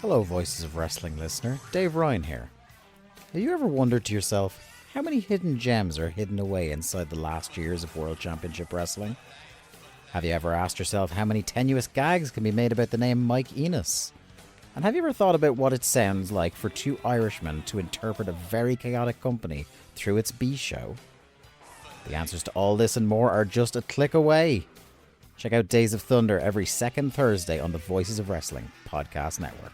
Hello, Voices of Wrestling listener. Dave Ryan here. Have you ever wondered to yourself how many hidden gems are hidden away inside the last years of World Championship Wrestling? Have you ever asked yourself how many tenuous gags can be made about the name Mike Enos? And have you ever thought about what it sounds like for two Irishmen to interpret a very chaotic company through its B show? The answers to all this and more are just a click away. Check out Days of Thunder every second Thursday on the Voices of Wrestling podcast network.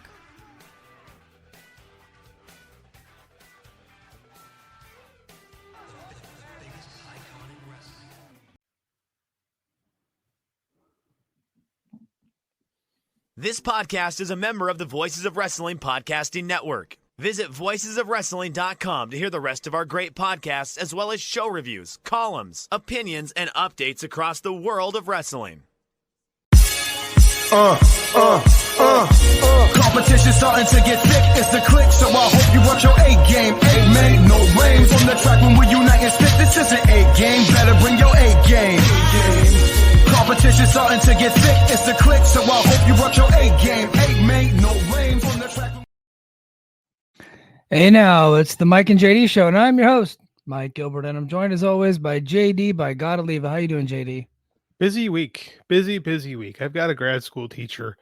This podcast is a member of the Voices of Wrestling podcasting network. Visit voicesofwrestling.com to hear the rest of our great podcasts, as well as show reviews, columns, opinions, and updates across the world of wrestling. Competition starting to get thick, it's the click, so I hope you watch your A game. A man, no rains on the track when we unite and spit. This is an A game, better bring your A game. Competition starting to get thick, it's the click, so I hope you watch your A game. A man, no rains on the track. Hey now, it's the Mike and JD show, and I'm your host, Mike Gilbert, and I'm joined as always by JD by Gotta Leave. How you doing, JD? Busy week. Busy week. I've got a grad school teacher,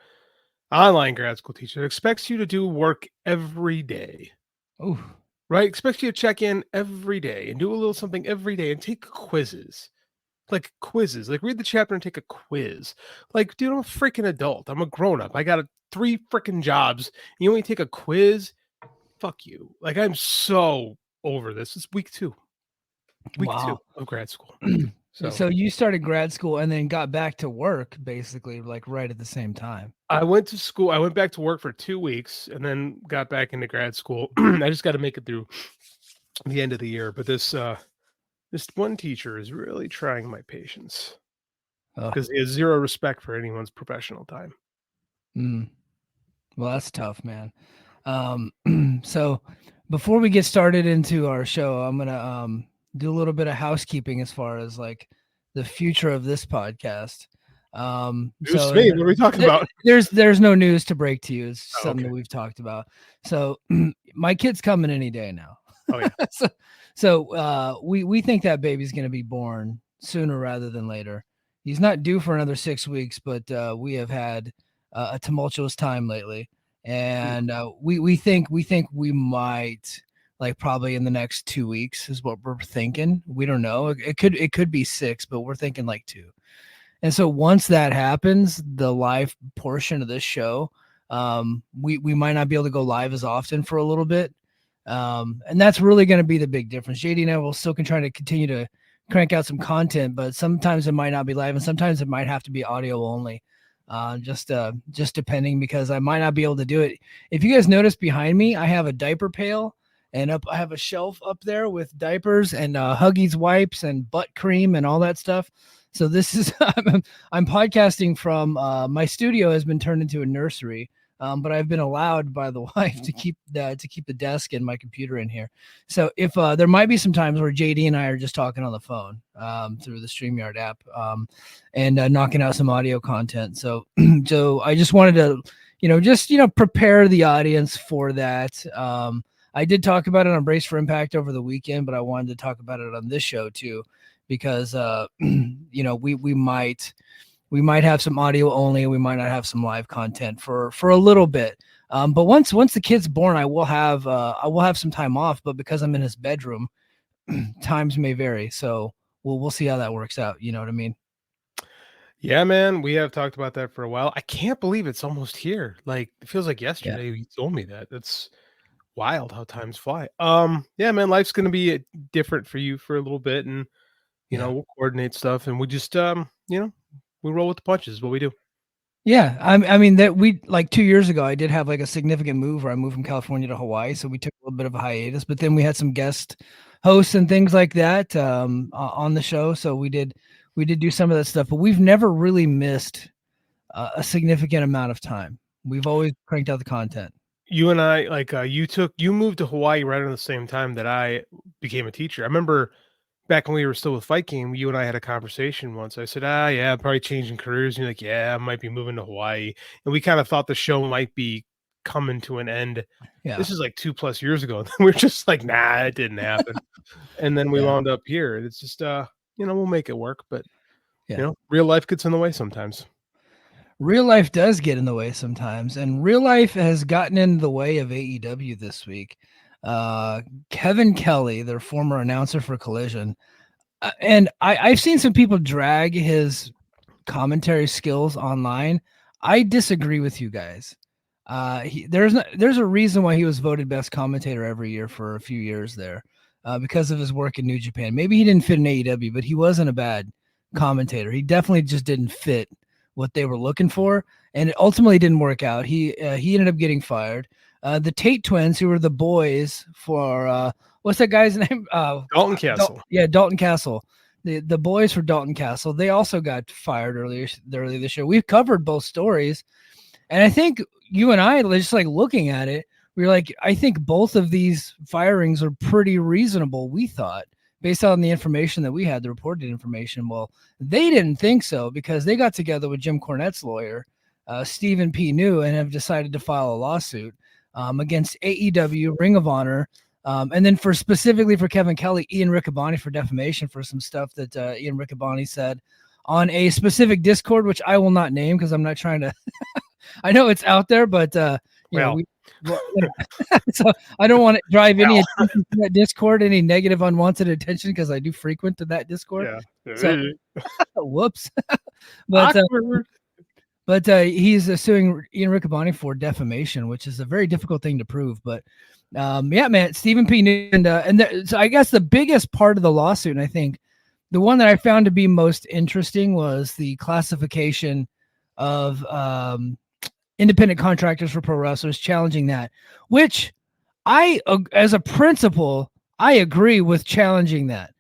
online grad school teacher, that expects you to do work every day. Oh, Right? Expects you to check in every day and do a little something every day and take quizzes. Like quizzes. Like read the chapter and take a quiz. Like, dude, I'm a freaking adult. I'm a grown-up. I got 3 freaking jobs. And you only take a quiz? Fuck you. Like, I'm so over this. It's week 2. Week 2 of grad school. So you started grad school and then got back to work, basically, like right at the same time. I went to school. I went back to work for 2 weeks and then got back into grad school. I just got to make it through the end of the year. But this one teacher is really trying my patience because he has zero respect for anyone's professional time. Well, that's tough, man. So before we get started into our show, I'm gonna do a little bit of housekeeping as far as like the future of this podcast. What are we talking about? There's no news to break to you. It's something okay. that we've talked about. So my kid's coming any day now. Oh yeah. so we think that baby's gonna be born sooner rather than later. He's not due for another 6 weeks, but we have had a tumultuous time lately. And we think we might, like, probably in the next 2 weeks is what we're thinking. We don't know. It could be 6, but we're thinking like 2. And so once that happens, the live portion of this show, we might not be able to go live as often for a little bit. And that's really going to be the big difference. JD and I will still try to continue to crank out some content, but sometimes it might not be live and sometimes it might have to be audio only. Just depending, because I might not be able to do it. If you guys notice behind me, I have a diaper pail and I have a shelf up there with diapers and Huggies wipes and butt cream and all that stuff. So this is, I'm podcasting from, my studio has been turned into a nursery. But I've been allowed by the wife to keep the desk and my computer in here. So if there might be some times where JD and I are just talking on the phone through the StreamYard app and knocking out some audio content. So I just wanted to, prepare the audience for that. I did talk about it on Brace for Impact over the weekend, but I wanted to talk about it on this show too, because we might have some audio only. We might not have some live content for a little bit. But once the kid's born, I will have some time off. But because I'm in his bedroom, times may vary. So we'll see how that works out. You know what I mean? Yeah, man. We have talked about that for a while. I can't believe it's almost here. Like, it feels like yesterday you told me that. That's wild how times fly. Yeah, man. Life's gonna be different for you for a little bit, and we'll coordinate stuff, and we just we roll with the punches is what we do. Yeah. I mean that we, like 2 years ago, I did have like a significant move where I moved from California to Hawaii. So we took a little bit of a hiatus, but then we had some guest hosts and things like that on the show. So we did do some of that stuff, but we've never really missed a significant amount of time. We've always cranked out the content. You and I, like you moved to Hawaii right around the same time that I became a teacher. I remember back when we were still with Fight Game, you and I had a conversation once. I said, yeah, I'm probably changing careers. And you're like, yeah, I might be moving to Hawaii. And we kind of thought the show might be coming to an end. Yeah. This is like 2+ years ago. We're just like, nah, it didn't happen. And then we wound up here. It's just, we'll make it work. But, real life gets in the way sometimes. Real life does get in the way sometimes. And real life has gotten in the way of AEW this week. Kevin Kelly, their former announcer for Collision. And I've seen some people drag his commentary skills online. I disagree with you guys. There's a reason why he was voted best commentator every year for a few years there, because of his work in New Japan. Maybe he didn't fit in AEW, but he wasn't a bad commentator. He definitely just didn't fit what they were looking for, and it ultimately didn't work out. He ended up getting fired. The Tate twins, who were the boys for what's that guy's name? Dalton Castle. Dalton Castle. The boys for Dalton Castle. They also got fired earlier this year. We've covered both stories, and I think you and I, just like looking at it, we were like, I think both of these firings are pretty reasonable. We thought, based on the information that we had, the reported information. Well, they didn't think so because they got together with Jim Cornette's lawyer, Stephen P. New, and have decided to file a lawsuit against AEW, Ring of Honor, and then specifically for Kevin Kelly, Ian Riccaboni for defamation for some stuff that Ian Riccaboni said on a specific Discord, which I will not name because I'm not trying to. I know it's out there, but so I don't want to drive any attention to that Discord, any negative unwanted attention, because I do frequent to that Discord. Yeah. So, whoops. But he's suing Ian Riccaboni for defamation, which is a very difficult thing to prove. But man, Stephen P. New, so I guess the biggest part of the lawsuit, and I think the one that I found to be most interesting, was the classification of independent contractors for pro wrestlers, challenging that, which as a principle, I agree with challenging that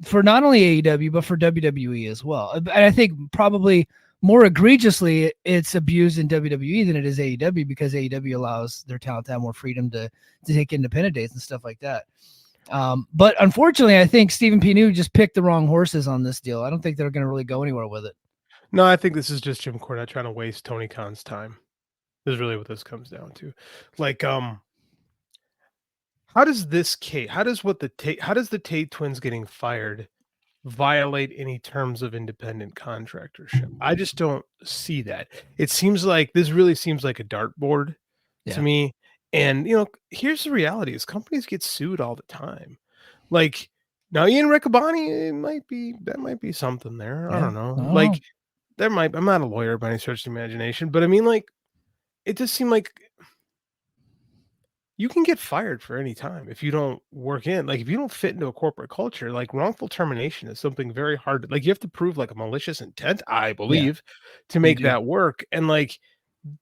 for not only AEW, but for WWE as well. And I think probably more egregiously, it's abused in WWE than it is AEW, because AEW allows their talent to have more freedom to take independent dates and stuff like that. But unfortunately, I think Stephen P. New just picked the wrong horses on this deal. I don't think they're going to really go anywhere with it. No, I think this is just Jim Cornette trying to waste Tony Khan's time. Is really what this comes down to. Like, how does the Tate twins getting fired violate any terms of independent contractorship? I just don't see that. It seems like this really seems like a dartboard to me. And here's the reality: is companies get sued all the time. Like now, Ian Riccaboni, that might be something there. I don't know. There might. I'm not a lawyer by any stretch of the imagination, but I mean, like, it just seemed like you can get fired for any time if you don't work in, like, if you don't fit into a corporate culture. Like, wrongful termination is something very hard to, like, you have to prove like a malicious intent, I believe, to make that work. And like,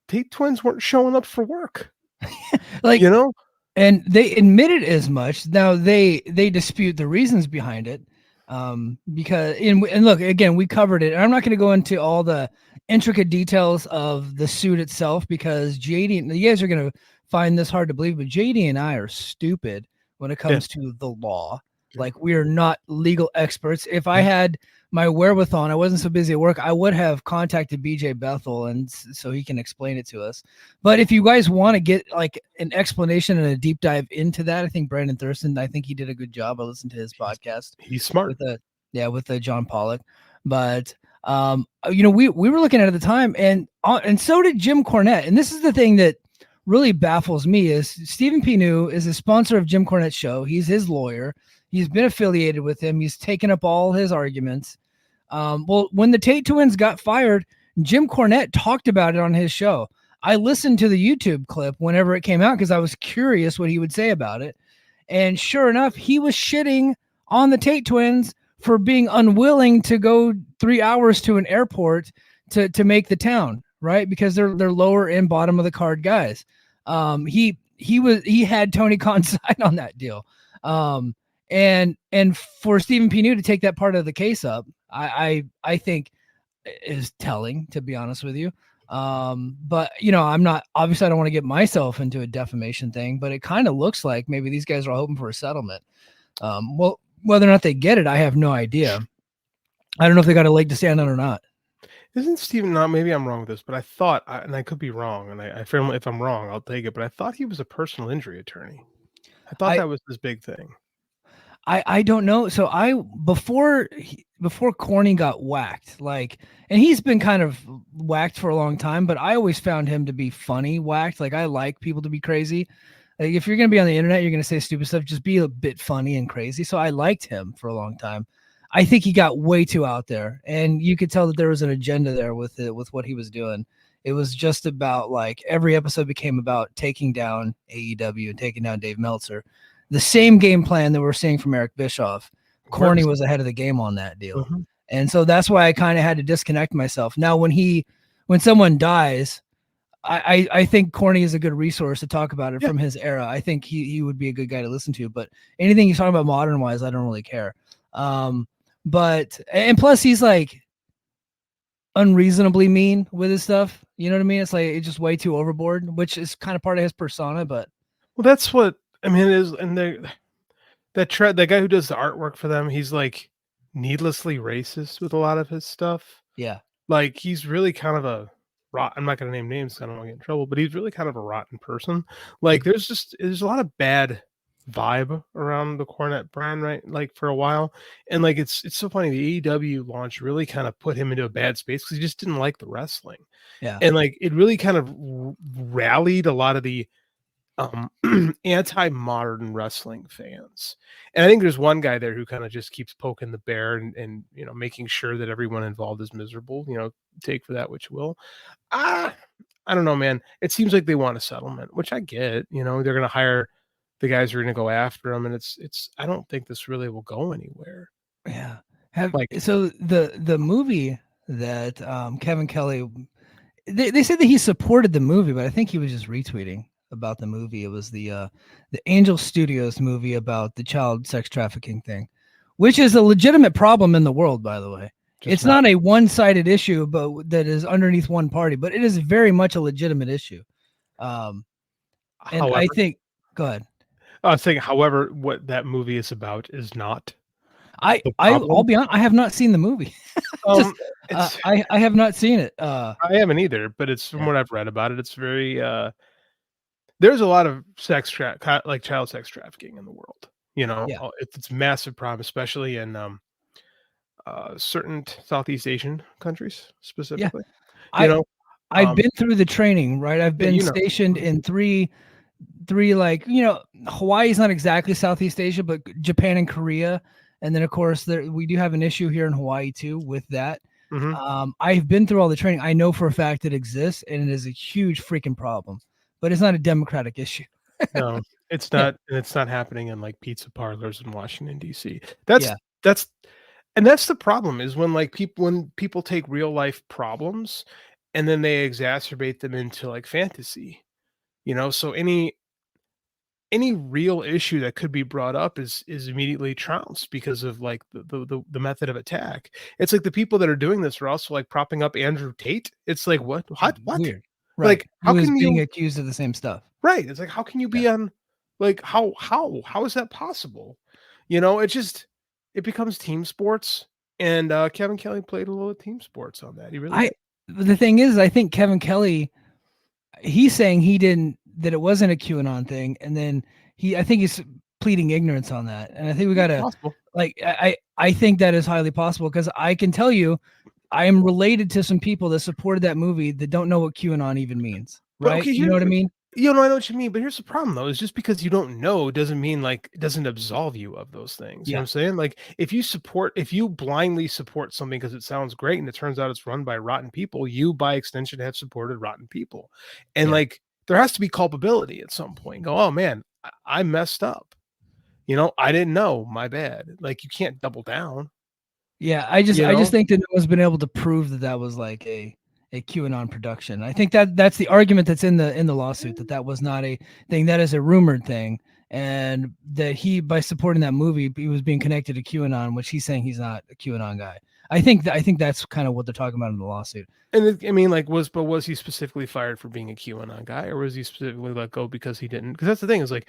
Tate twins weren't showing up for work, and they admitted as much. Now they dispute the reasons behind it. Because and look, again, we covered it, and I'm not going to go into all the intricate details of the suit itself, because JD, and you guys are going to find this hard to believe, but JD and I are stupid when it comes to the law. Like, we are not legal experts. If I had my wherewithal and I wasn't so busy at work, I would have contacted BJ Bethel, and so he can explain it to us. But if you guys want to get like an explanation and a deep dive into that, I think Brandon Thurston, I think he did a good job. I listened to his podcast. He's smart. With John Pollock. But we were looking at it at the time, and so did Jim Cornette. And this is the thing that really baffles me: is Stephen P. New is a sponsor of Jim Cornette's show. He's his lawyer. He's been affiliated with him. He's taken up all his arguments. Well, when the Tate twins got fired, Jim Cornette talked about it on his show. I listened to the YouTube clip whenever it came out because I was curious what he would say about it. And sure enough, he was shitting on the Tate twins for being unwilling to go 3 hours to an airport to make the town, right? Because they're lower and bottom of the card guys. He had Tony Khan's side on that deal. And for Stephen P. New to take that part of the case up, I think is telling, to be honest with you. But I'm not, obviously I don't want to get myself into a defamation thing, but it kind of looks like maybe these guys are all hoping for a settlement. Well, whether or not they get it, I have no idea. I don't know if they got a leg to stand on or not. Isn't Steven not? Maybe I'm wrong with this, but I thought, and I could be wrong, and I firmly, if I'm wrong, I'll take it. But I thought he was a personal injury attorney. I thought I that was his big thing. I don't know. So before Corny got whacked, like, and he's been kind of whacked for a long time, but I always found him to be funny whacked. Like, I like people to be crazy. Like, if you're gonna be on the internet, you're gonna say stupid stuff. Just be a bit funny and crazy. So I liked him for a long time. I think he got way too out there, and you could tell that there was an agenda there with it, with what he was doing. It was just about, like, every episode became about taking down AEW and taking down Dave Meltzer. The same game plan that we're seeing from Eric Bischoff. Corny was ahead of the game on that deal. Mm-hmm. And so that's why I kind of had to disconnect myself. Now, when someone dies, I think Corny is a good resource to talk about it from his era. I think he would be a good guy to listen to, but anything he's talking about modern wise, I don't really care. But plus he's like unreasonably mean with his stuff. You know what I mean? It's like, it's just way too overboard, which is kind of part of his persona, but well, that's what I mean. Is and that guy who does the artwork for them, he's like needlessly racist with a lot of his stuff. yeah. Like, he's really kind of a I'm not going to name names, I don't want to get in trouble, but he's really kind of a rotten person. Like, there's a lot of bad vibe around the Cornette brand, right? Like, for a while, and like it's so funny. The AEW launch really kind of put him into a bad space because he just didn't like the wrestling. Yeah, and like it really kind of rallied a lot of the anti-modern wrestling fans. And I think there's one guy there who kind of just keeps poking the bear and making sure that everyone involved is miserable. Take for that which will. I don't know, man. It seems like they want a settlement, which I get. They're going to hire the guys who are going to go after them, and it's I don't think this really will go anywhere. Yeah. So the movie that Kevin Kelly, they said that he supported the movie, but I think he was just retweeting about the movie. It was the Angel Studios movie about the child sex trafficking thing, which is a legitimate problem in the world, by the way. It's not a one-sided issue, but that is underneath one party, but it is very much a legitimate issue. And however, I think, go ahead. I was saying, however, what that movie is about is not. I'll be honest, I have not seen the movie. I have not seen it. I haven't either, but it's from what I've read about it. It's very there's a lot of child sex trafficking in the world. It's a massive problem, especially in certain Southeast Asian countries specifically. Yeah. I've been through the training, right? I've been stationed in three, like, Hawaii's not exactly Southeast Asia, but Japan and Korea. And then, of course, we do have an issue here in Hawaii, too, with that. Mm-hmm. I've been through all the training. I know for a fact it exists, and it is a huge freaking problem. But it's not a democratic issue. No, it's not. And it's not happening in, like, pizza parlors in Washington, D.C. That's the problem, is when people take real life problems and then they exacerbate them into, like, fantasy. So any real issue that could be brought up is immediately trounced because of, like, the method of attack. It's like the people that are doing this are also, like, propping up Andrew Tate. It's like, what? Weird. Right. Like, how can you being accused of the same stuff? Right. It's like, how can you be on, like, how is that possible? It becomes team sports, and Kevin Kelly played a little team sports on that. He really the thing is, I think Kevin Kelly, he's saying that it wasn't a QAnon thing, and then I think he's pleading ignorance on that. And I think we gotta, like, I think that is highly possible, because I can tell you, I am related to some people that supported that movie that don't know what QAnon even means. Right? Okay, you know what I mean? I know what you mean, but here's the problem, though, is just because you don't know doesn't mean, like, it doesn't absolve you of those things. You know what I'm saying? Like, if you blindly support something because it sounds great and it turns out it's run by rotten people, you by extension have supported rotten people. And like, there has to be culpability at some point. Go, oh man, I messed up. I didn't know, my bad. Like, you can't double down. Yeah, I just think that no one's been able to prove that was like a QAnon production. I think that's the argument that's in the lawsuit, that was not a thing, that is a rumored thing, and that by supporting that movie, he was being connected to QAnon, which he's saying he's not a QAnon guy. I think that's kind of what they're talking about in the lawsuit. And I mean, like, was he specifically fired for being a QAnon guy, or was he specifically let go because he didn't? Because that's the thing, is like,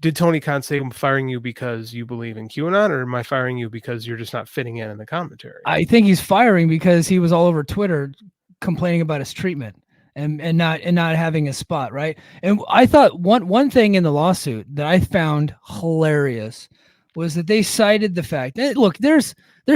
did Tony Khan say, I'm firing you because you believe in QAnon, or am I firing you because you're just not fitting in the commentary? I think he's firing because he was all over Twitter complaining about his treatment and not having a spot, right? And I thought one thing in the lawsuit that I found hilarious was that they cited the fact that, look, there's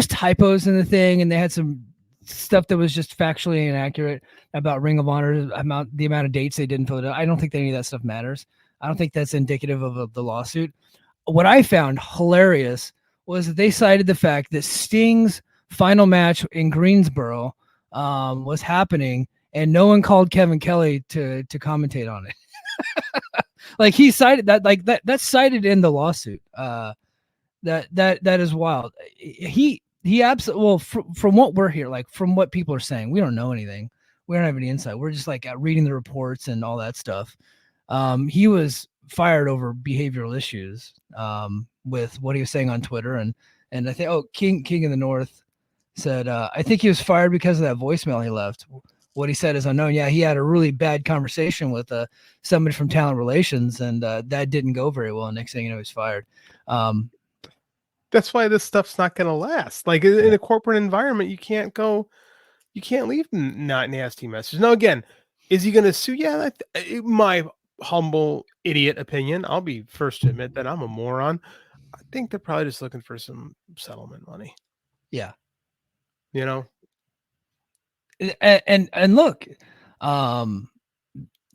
typos in the thing, and they had some stuff that was just factually inaccurate about Ring of Honor, the amount of dates they didn't fill it out. I don't think any of that stuff matters. I don't think that's indicative of the lawsuit. What I found hilarious was that they cited the fact that Sting's final match in Greensboro was happening, and no one called Kevin Kelly to commentate on it. Like, he cited that, like that's cited in the lawsuit. That is wild. He absolutely, well, from what we're here, like from what people are saying, we don't know anything. We don't have any insight. We're just like reading the reports and all that stuff. He was fired over behavioral issues with what he was saying on Twitter. And I think, King in the North said, I think he was fired because of that voicemail he left. What he said is unknown. Yeah, he had a really bad conversation with somebody from talent relations, and that didn't go very well. Next thing you know, he's fired. That's why this stuff's not going to last. Like, in a corporate environment, you can't leave not nasty messages. Now, again, is he going to sue? Yeah, my humble idiot opinion. I'll be first to admit that I'm a moron. I think they're probably just looking for some settlement money. Yeah. You know? And look,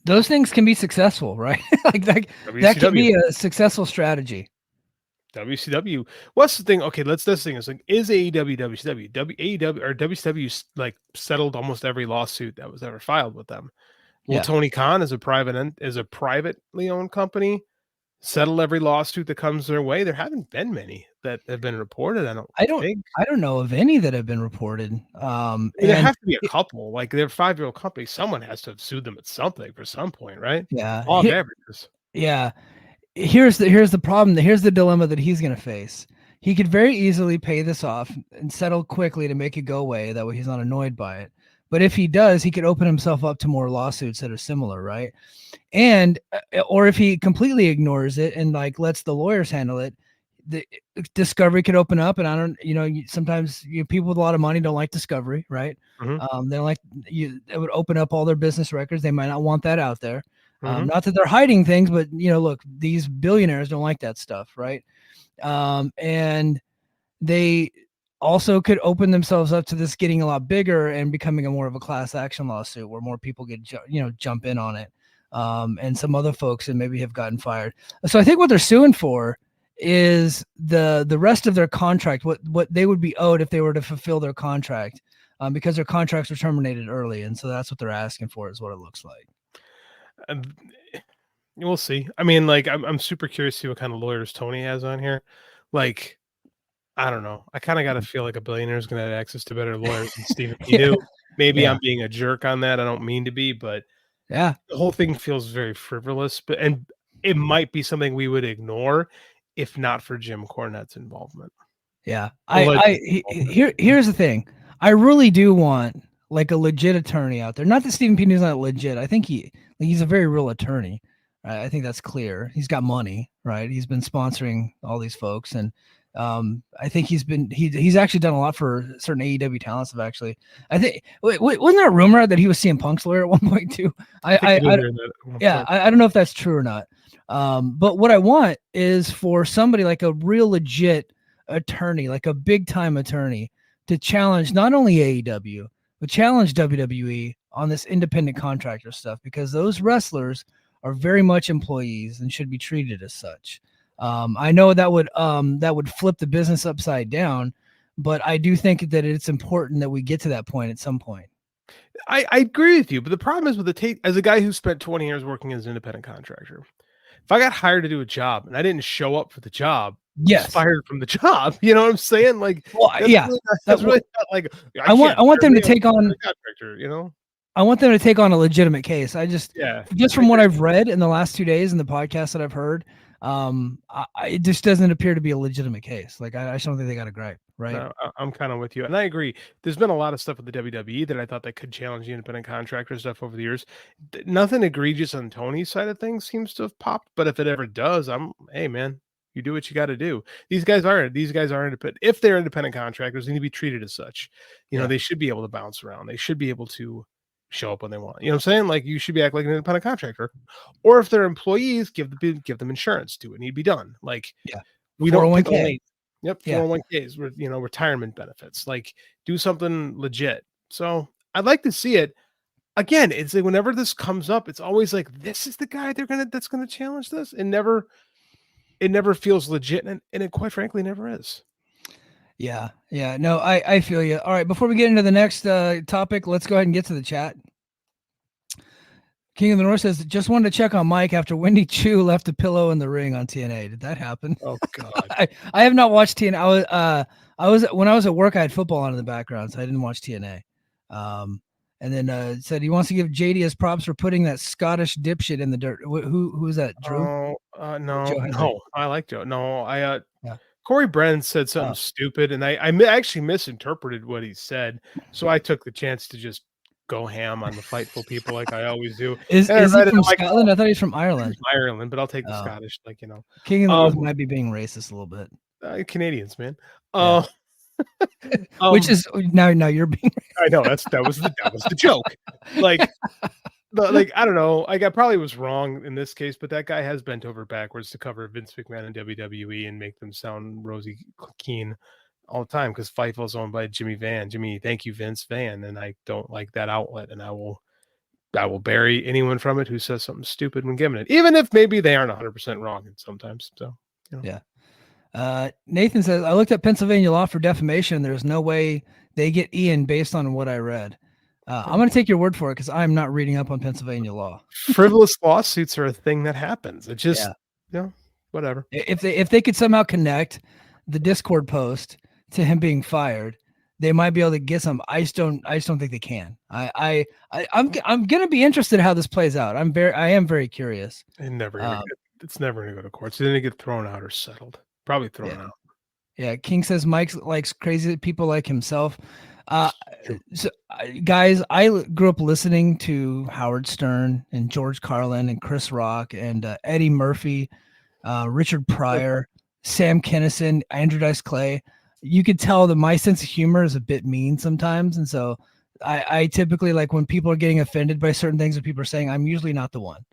those things can be successful, right? like that can be a successful strategy. WCW. What's the thing? Okay, this thing is like, is AEW WCW? AEW or WCW like settled almost every lawsuit that was ever filed with them. Will Tony Khan, as a privately owned company, settle every lawsuit that comes their way? There haven't been many that have been reported. I don't know of any that have been reported. There have to be a couple. Like, they're a 5-year-old company. Someone has to have sued them at something for some point, right? Yeah. All beverages. Yeah. Here's the problem. Here's the dilemma that he's going to face. He could very easily pay this off and settle quickly to make it go away. That way he's not annoyed by it. But if he does, he could open himself up to more lawsuits that are similar, right? And or if he completely ignores it and like lets the lawyers handle it, the discovery could open up. And sometimes people with a lot of money don't like discovery, right? Mm-hmm. They like it would open up all their business records. They might not want that out there. Mm-hmm. Not that they're hiding things, but look, these billionaires don't like that stuff, right? And they also could open themselves up to this getting a lot bigger and becoming more of a class action lawsuit where more people get jump in on it, and some other folks that maybe have gotten fired. So I think what they're suing for is the rest of their contract, what they would be owed if they were to fulfill their contract, because their contracts were terminated early, and so that's what they're asking for, is what it looks like. We'll see. I mean, like, I'm super curious to see what kind of lawyers Tony has on here. Like, I don't know. I kind of got to feel like a billionaire is going to have access to better lawyers than Stephen P. Maybe I'm being a jerk on that. I don't mean to be, but the whole thing feels very frivolous. And it might be something we would ignore if not for Jim Cornette's involvement. Yeah. Here's the thing. I really do want like a legit attorney out there. Not that Stephen P. is not legit. I think he's a very real attorney. Right? I think that's clear. He's got money, right? He's been sponsoring all these folks, and I think he's actually done a lot for certain AEW talents. I think wasn't there a rumor that he was CM Punk's lawyer at one point too? I don't know if that's true or not. But what I want is for somebody like a real legit attorney, like a big time attorney, to challenge not only AEW but challenge WWE on this independent contractor stuff, because those wrestlers are very much employees and should be treated as such. I know that would flip the business upside down, but I do think that it's important that we get to that point at some point. I agree with you, but the problem is with the Tate, as a guy who spent 20 years working as an independent contractor, if I got hired to do a job and I didn't show up for the job, I was fired from the job. You know what I'm saying? Like, that's really not like I want them to take on a contractor, I want them to take on a legitimate case. Just from what I've read in the last 2 days and the podcast that I've heard, It just doesn't appear to be a legitimate case. Like I just don't think they got a gripe, right? No, I'm kind of with you, and I agree. There's been a lot of stuff with the WWE that I thought that could challenge the independent contractor stuff over the years. Nothing egregious on Tony's side of things seems to have popped, but if it ever does, hey man, you do what you got to do. These guys are independent. If they're independent contractors, they need to be treated as such. You know, they should be able to bounce around. They should be able to show up when they want. You know what I'm saying? Like you should be acting like an independent contractor, or if they're employees, give them insurance. Do what need to be done. Like we don't 401k. Yep, 401ks, retirement benefits. Like, do something legit. So I'd like to see it. Again, it's like whenever this comes up, it's always like this is the guy that's gonna challenge this. It never feels legit, and it quite frankly never is. Yeah. No, I feel you. All right, before we get into the next topic, let's go ahead and get to the chat. King of the North says, just wanted to check on Mike after Wendy Chu left a pillow in the ring on TNA. Did that happen? Oh God. I have not watched TNA. I was when I was at work, I had football on in the background, so I didn't watch TNA. And then said he wants to give JD his props for putting that Scottish dipshit in the dirt. Who is that? Drew? No. I like Joe. No, Corey Brennan said something stupid, and I actually misinterpreted what he said, so I took the chance to just go ham on the Fightful people like I always do. Is he from Scotland? I thought he's from Ireland. Ireland, but I'll take the Scottish, King of the North might be being racist a little bit. Canadians, man. Which is now you're being racist. I know that was the joke. Like I don't know. Like I probably was wrong in this case, but that guy has bent over backwards to cover Vince McMahon and WWE and make them sound rosy keen all the time, because Fightful is owned by Jimmy Van. Jimmy, thank you, Vince Van, and I don't like that outlet, and I will bury anyone from it who says something stupid when given it, even if maybe they aren't 100% wrong sometimes. So Nathan says, I looked at Pennsylvania law for defamation. There's no way they get Ian based on what I read. I'm going to take your word for it because I'm not reading up on Pennsylvania law. Frivolous lawsuits are a thing that happens. It just whatever. If they could somehow connect the Discord post to him being fired, they might be able to get some. I just don't think they can. I'm gonna be interested in how this plays out. I am very curious. It's never gonna go to court. So then they get thrown out or settled. Probably thrown out. Yeah. King says Mike likes crazy people like himself. So guys, I grew up listening to Howard Stern and George Carlin and Chris Rock and Eddie Murphy, Richard Pryor, Sam Kinison, Andrew Dice Clay. You could tell that my sense of humor is a bit mean sometimes. And so I typically, like, when people are getting offended by certain things that people are saying, I'm usually not the one.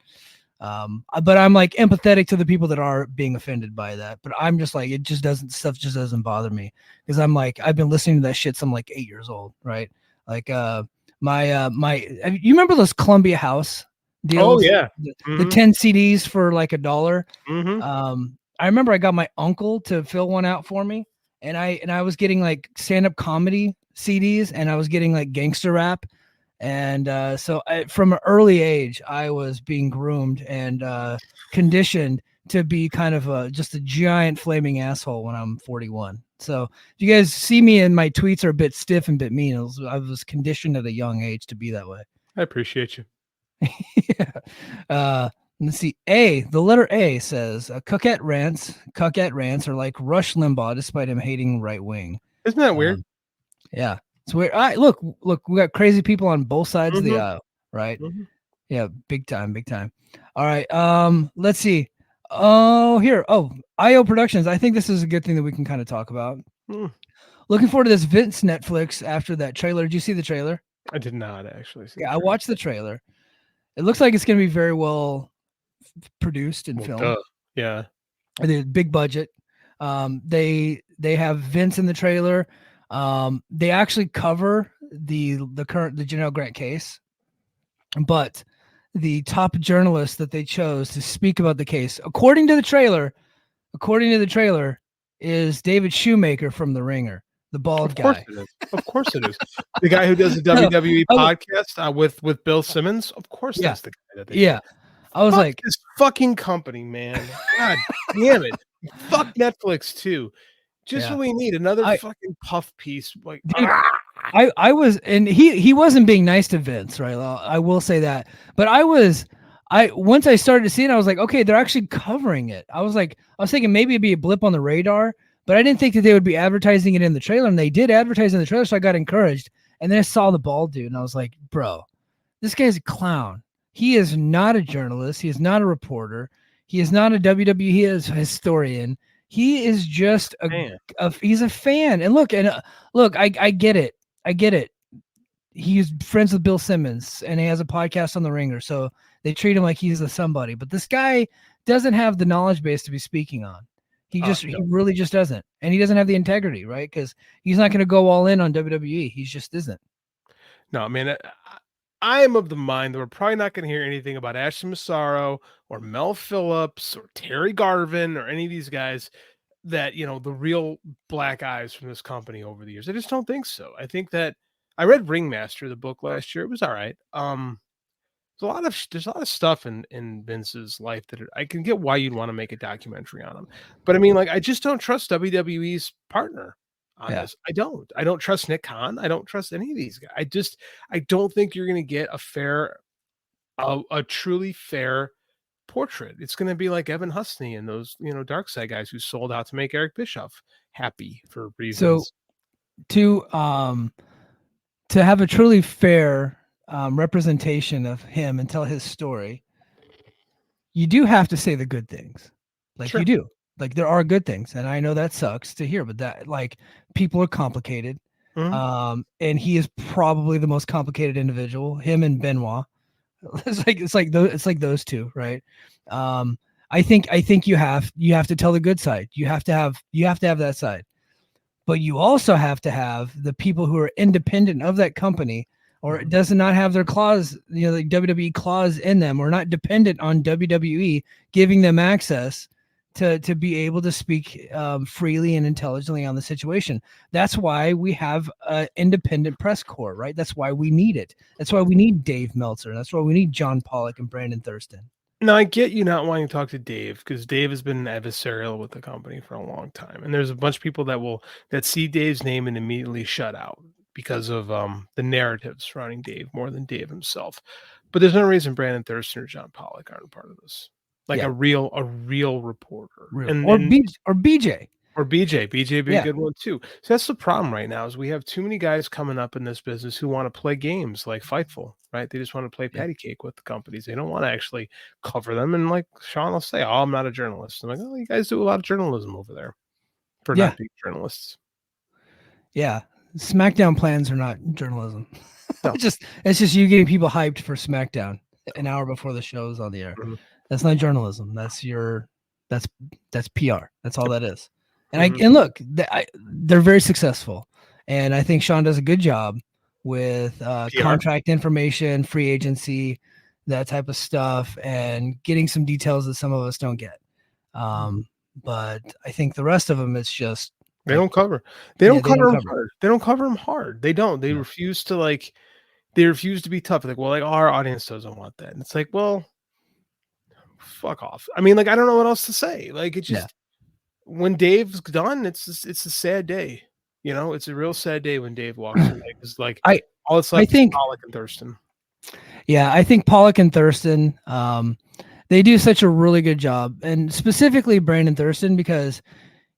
But I'm like empathetic to the people that are being offended by that. But I'm just like, stuff just doesn't bother me, because I'm like, I've been listening to that shit since I'm like 8 years old. Right. Like, you remember those Columbia House deals? Oh yeah. The 10 CDs for like $1. Mm-hmm. I remember I got my uncle to fill one out for me. And I was getting like stand-up comedy CDs, and I was getting like gangster rap. And so from an early age, I was being groomed and conditioned to be kind of just a giant flaming asshole when I'm 41. So if you guys see me and my tweets are a bit stiff and a bit mean, I was conditioned at a young age to be that way. I appreciate you. Yeah. Let's see. The letter A says Cuckette rants are like Rush Limbaugh, despite him hating right wing. Isn't that weird? Yeah, it's weird. All right, look, we got crazy people on both sides of the aisle, right? Mm-hmm. Yeah, big time. All right, let's see. IO Productions. I think this is a good thing that we can kind of talk about. Looking forward to this Vince Netflix after that trailer. Did you see the trailer? I did not actually see. Yeah, I watched the trailer. It looks like it's going to be very well produced and filmed. Yeah, the big budget. They have Vince in the trailer. They actually cover the Janelle Grant case, but the top journalist that they chose to speak about the case, according to the trailer, is David Shoemaker from The Ringer, the bald guy. Of course it is. The guy who does the WWE podcast with Bill Simmons. Of course, that's the guy that they. Yeah. I was like, this fucking company, man. God damn it. Fuck Netflix too. Just what we need, another fucking puff piece. Like, dude, I was, and he wasn't being nice to Vince, right? I will say that, but I was once I started to see it, I was like, okay, they're actually covering it. I was thinking maybe it'd be a blip on the radar, but I didn't think that they would be advertising it in the trailer, and they did advertise in the trailer, so I got encouraged. And then I saw the bald dude, and I was like, bro, this guy's a clown. He is not a journalist. He is not a reporter. He is not a WWE historian. He is just he's a fan. And look, I get it. I get it. He's friends with Bill Simmons, and he has a podcast on The Ringer, so they treat him like he's a somebody. But this guy doesn't have the knowledge base to be speaking on. He really just doesn't. And he doesn't have the integrity, right? Because he's not going to go all in on WWE. He just isn't. No, man, I am of the mind that we're probably not going to hear anything about Ashley Massaro or Mel Phillips or Terry Garvin or any of these guys that, the real black eyes from this company over the years. I just don't think so. I think that I read Ringmaster, the book, last year. It was all right. There's a lot of stuff in Vince's life that I can get why you'd want to make a documentary on him. But I mean, I just don't trust WWE's partner on this. I don't trust Nick Khan. I don't trust any of these guys. I don't think you're going to get a truly fair portrait. It's going to be like Evan Husney and those, dark side guys who sold out to make Eric Bischoff happy for reasons. So to have a truly fair representation of him and tell his story, you do have to say the good things. You do. There are good things, and I know that sucks to hear, but that people are complicated. Mm-hmm. And he is probably the most complicated individual, him and Benoit. It's like those two, right? I think you have to tell the good side. You have to have that side. But you also have to have the people who are independent of that company, or it does not have their clause, the WWE clause in them, or not dependent on WWE giving them access to be able to speak freely and intelligently on the situation. That's why we have an independent press corps, right? That's why we need it. That's why we need Dave Meltzer. That's why we need John Pollock and Brandon Thurston. Now, I get you not wanting to talk to Dave because Dave has been adversarial with the company for a long time. And there's a bunch of people that see Dave's name and immediately shut out because of the narrative surrounding Dave more than Dave himself. But there's no reason Brandon Thurston or John Pollock aren't a part of this. A real reporter. Or BJ. Or BJ would be a good one too. So that's the problem right now is we have too many guys coming up in this business who want to play games like Fightful, right? They just want to play patty cake with the companies. They don't want to actually cover them. And like Sean will say, I'm not a journalist. I'm like, you guys do a lot of journalism over there for not being journalists. Yeah. SmackDown plans are not journalism. No. It's just you getting people hyped for SmackDown an hour before the show is on the air. Mm-hmm. That's not journalism. That's PR. That's all that is. And look, they're very successful, and I think Sean does a good job with contract information, free agency, that type of stuff, and getting some details that some of us don't get. But I think the rest of them, it's just they don't cover. They don't cover them hard. They don't cover them hard. They don't. They refuse to They refuse to be tough. Our audience doesn't want that, and it's like, well, fuck off. I mean, I don't know what else to say. It just. When Dave's done, it's a sad day. It's a real sad day when Dave walks away. It's I think Pollock and Thurston. Yeah, I think Pollock and Thurston, they do such a really good job, and specifically Brandon Thurston because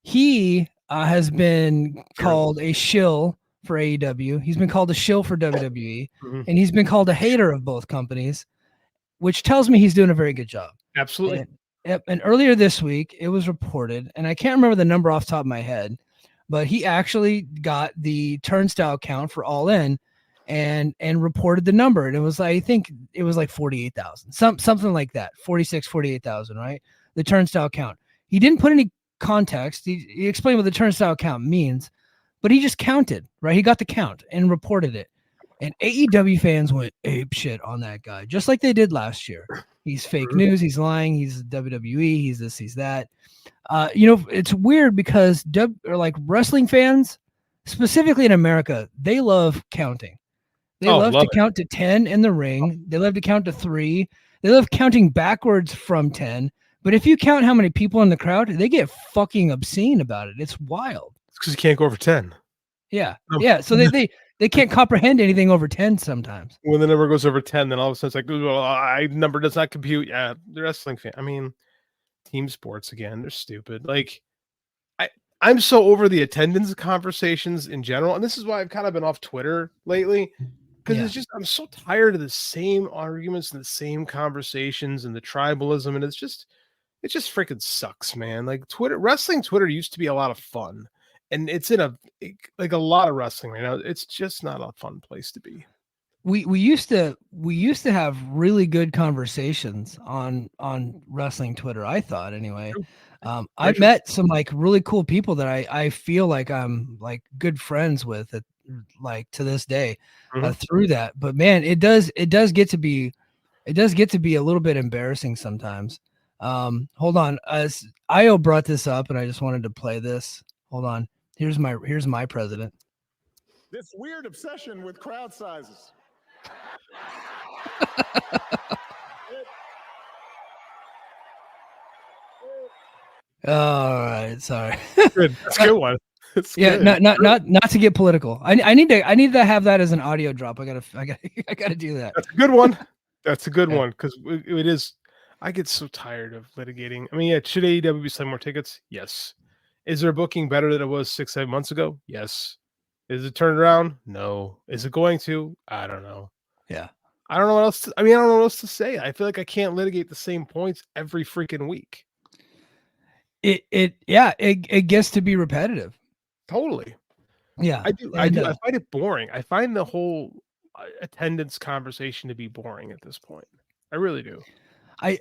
he has been called a shill for AEW. He's been called a shill for WWE, and he's been called a hater of both companies, which tells me he's doing a very good job. Absolutely. And earlier this week, it was reported, and I can't remember the number off the top of my head, but he actually got the turnstile count for All In and reported the number. And it was, I think it was 48,000, something like that, 48,000, right? The turnstile count. He didn't put any context. He explained what the turnstile count means, but he just counted, right? He got the count and reported it. And AEW fans went ape shit on that guy, just like they did last year. He's fake news. He's lying. He's WWE. He's this. He's that. It's weird because wrestling fans, specifically in America, they love counting. They love to count to 10 in the ring. They love to count to 3. They love counting backwards from 10. But if you count how many people in the crowd, they get fucking obscene about it. It's wild. It's because you can't go over 10. Yeah. Yeah. So they They can't comprehend anything over 10 sometimes. When the number goes over 10, then all of a sudden it's like, well, number does not compute. Yeah, the wrestling fan. I mean, team sports again, they're stupid. Like, I'm so over the attendance conversations in general, and this is why I've kind of been off Twitter lately, because it's just I'm so tired of the same arguments and the same conversations and the tribalism, and it just freaking sucks, man. Like wrestling Twitter used to be a lot of fun, and it's in a lot of wrestling right now. It's just not a fun place to be. We used to have really good conversations on wrestling Twitter. I thought anyway. I've met some like really cool people that I feel like I'm like good friends with like to this day through that. But man, it does get to be a little bit embarrassing sometimes. Hold on, as Io brought this up, and I just wanted to play this. Hold on, here's my president. This weird obsession with crowd sizes. All right, sorry. Good. That's a good one. Yeah, good. Not to get political. I need to have that as an audio drop. I gotta do that. That's a good one. That's a good one because it is. I get so tired of litigating. I mean, yeah, should AEW be selling more tickets? Yes. Is their booking better than it was 6-7 months ago? Yes. Is it turned around? No. Is it going to? I don't know. Yeah. I don't know what else. I don't know what else to say. I feel like I can't litigate the same points every freaking week. It gets to be repetitive. Totally. Yeah. I do. I find it boring. I find the whole attendance conversation to be boring at this point. I really do.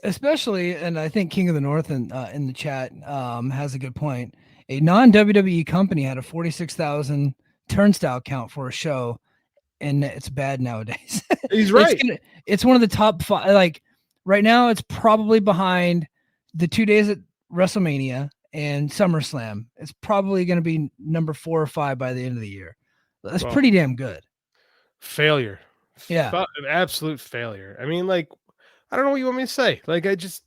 Especially, and I think King of the North in the chat has a good point. A non-WWE company had a 46,000 turnstile count for a show, and it's bad nowadays. He's right. It's one of the top 5. Like right now, it's probably behind the 2 days at WrestleMania and SummerSlam. It's probably going to be number 4 or 5 by the end of the year. That's pretty damn good. Failure. Yeah. An absolute failure. I mean, like, I don't know what you want me to say. Like, I just,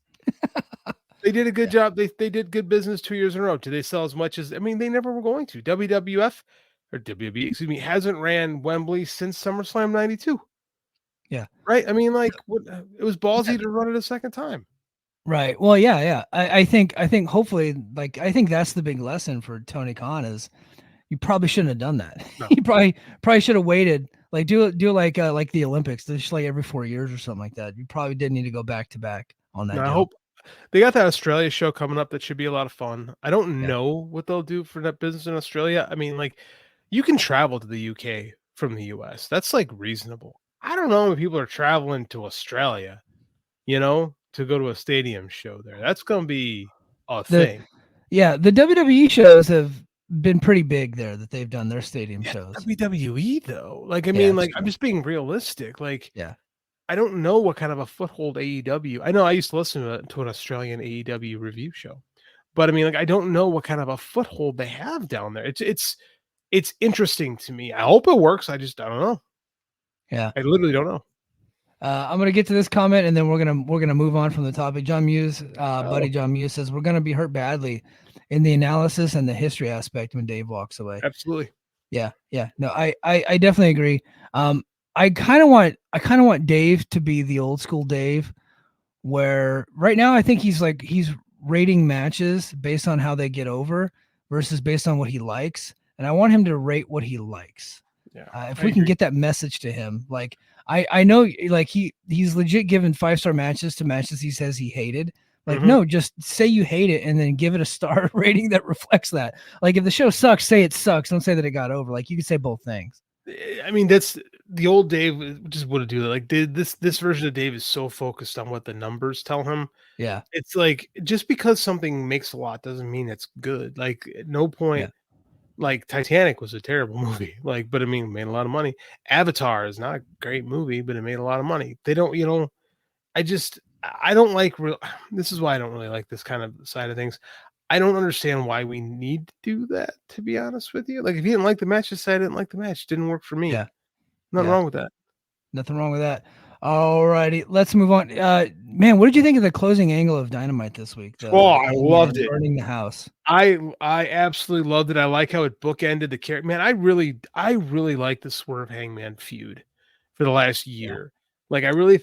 they did a good job. They did good business 2 years in a row. Did they sell as much as, I mean, they never were going to. WWE, hasn't ran Wembley since SummerSlam 92. Yeah. Right. I mean, like, it was ballsy to run it a second time. Right. Well, yeah. I think hopefully, like, I think that's the big lesson for Tony Khan is you probably shouldn't have done that. No. You probably should have waited. Like do like the Olympics, just like every 4 years or something like that. You probably didn't need to go back to back on that. I hope they got that Australia show coming up. That should be a lot of fun. I don't know what they'll do for that business in Australia. I mean, like, you can travel to the UK from the US. That's like reasonable. I don't know if people are traveling to Australia, to go to a stadium show there. That's going to be a thing. Yeah, the WWE shows have been pretty big there that they've done their stadium shows. WWE though, like, I mean, like, I'm just being realistic. Like, I don't know what kind of a foothold AEW. I know I used to listen to an Australian AEW review show, but I mean, like, I don't know what kind of a foothold they have down there. It's interesting to me. I hope it works. I don't know. Yeah, I literally don't know. I'm gonna get to this comment and then we're gonna move on from the topic. John Muse, buddy John Muse says we're gonna be hurt badly in the analysis and the history aspect when Dave walks away. Absolutely. Yeah. No, I definitely agree. I kind of want Dave to be the old school Dave, where right now I think he's rating matches based on how they get over versus based on what he likes, and I want him to rate what he likes. Yeah, if we can get that message to him, like I know, like he's legit given 5-star matches to matches he says he hated. Like, no, just say you hate it and then give it a star rating that reflects that. Like, if the show sucks, say it sucks. Don't say that it got over. Like, you can say both things. I mean, that's the old Dave just wouldn't do that. Like, this version of Dave is so focused on what the numbers tell him. Yeah. It's like, just because something makes a lot doesn't mean it's good. Like, at no point, like, Titanic was a terrible movie. Like, but I mean, it made a lot of money. Avatar is not a great movie, but it made a lot of money. They don't, I don't like this is why I don't really like this kind of side of things. I don't understand why we need to do that, to be honest with you. Like, if you didn't like the match, just say I didn't like the match. It didn't work for me. Yeah. Nothing wrong with that. Nothing wrong with that. All righty. Let's move on. Man, what did you think of the closing angle of Dynamite this week? I loved it. Burning the house. I absolutely loved it. I like how it bookended the character. Man, I really like the Swerve Hangman feud for the last year. Like, I really